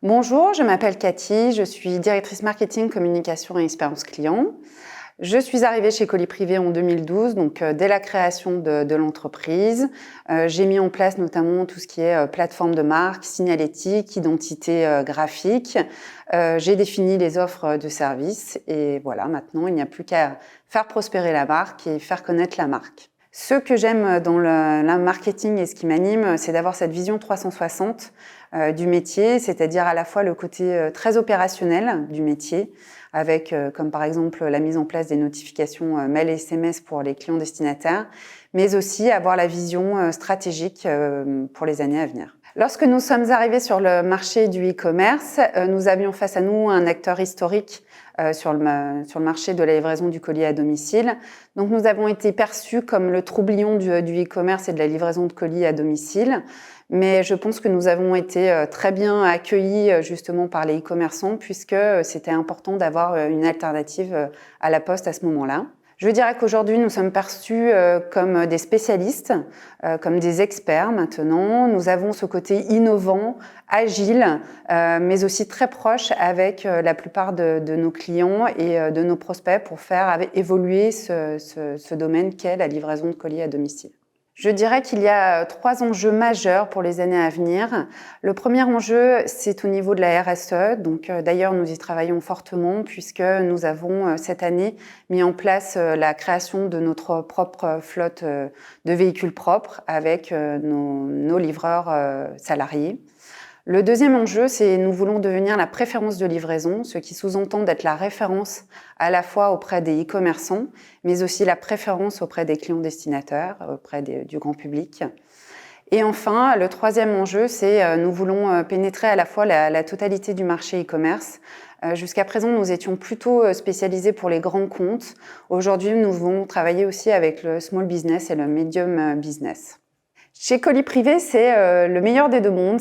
Bonjour, je m'appelle Cathy, je suis directrice marketing, communication et expérience client. Je suis arrivée chez Colis Privé en 2012, donc dès la création de l'entreprise. J'ai mis en place notamment tout ce qui est plateforme de marque, signalétique, identité graphique. J'ai défini les offres de services et voilà, maintenant il n'y a plus qu'à faire prospérer la marque et faire connaître la marque. Ce que j'aime dans le marketing et ce qui m'anime, c'est d'avoir cette vision 360 du métier, c'est-à-dire à la fois le côté très opérationnel du métier, avec comme par exemple la mise en place des notifications mail et SMS pour les clients destinataires, mais aussi avoir la vision stratégique pour les années à venir. Lorsque nous sommes arrivés sur le marché du e-commerce, nous avions face à nous un acteur historique sur le marché de la livraison du colis à domicile. Donc nous avons été perçus comme le troublion du e-commerce et de la livraison de colis à domicile. Mais je pense que nous avons été très bien accueillis justement par les e-commerçants puisque c'était important d'avoir une alternative à la Poste à ce moment-là. Je dirais qu'aujourd'hui, nous sommes perçus comme des spécialistes, comme des experts maintenant. Nous avons ce côté innovant, agile, mais aussi très proche avec la plupart de nos clients et de nos prospects pour faire évoluer ce domaine qu'est la livraison de colis à domicile. Je dirais qu'il y a 3 enjeux majeurs pour les années à venir. Le premier enjeu, c'est au niveau de la RSE. Donc, d'ailleurs, nous y travaillons fortement puisque nous avons cette année mis en place la création de notre propre flotte de véhicules propres avec nos livreurs salariés. Le deuxième enjeu, c'est nous voulons devenir la préférence de livraison, ce qui sous-entend d'être la référence à la fois auprès des e-commerçants, mais aussi la préférence auprès des clients destinataires, auprès du grand public. Et enfin, le troisième enjeu, c'est nous voulons pénétrer à la fois la totalité du marché e-commerce. Jusqu'à présent, nous étions plutôt spécialisés pour les grands comptes. Aujourd'hui, nous voulons travailler aussi avec le small business et le medium business. Chez Colis Privé, c'est le meilleur des deux mondes.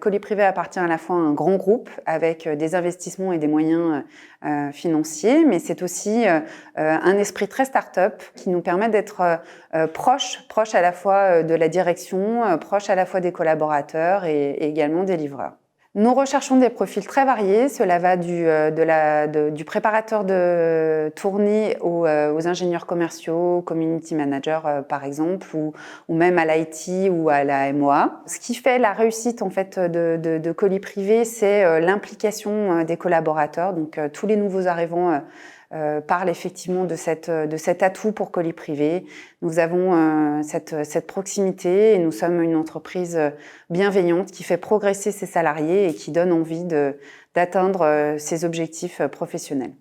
Colis Privé appartient à la fois à un grand groupe avec des investissements et des moyens financiers, mais c'est aussi un esprit très start-up qui nous permet d'être proche à la fois de la direction, proche à la fois des collaborateurs et également des livreurs. Nous recherchons des profils très variés. Cela va du préparateur de tournée aux ingénieurs commerciaux, community managers par exemple, ou même à l'IT ou à la MOA. Ce qui fait la réussite en fait de Colis Privé, c'est l'implication des collaborateurs. Donc tous les nouveaux arrivants parlent effectivement de cet atout pour Colis Privé. Nous avons cette proximité et nous sommes une entreprise bienveillante qui fait progresser ses salariés et qui donne envie d'atteindre ses objectifs professionnels.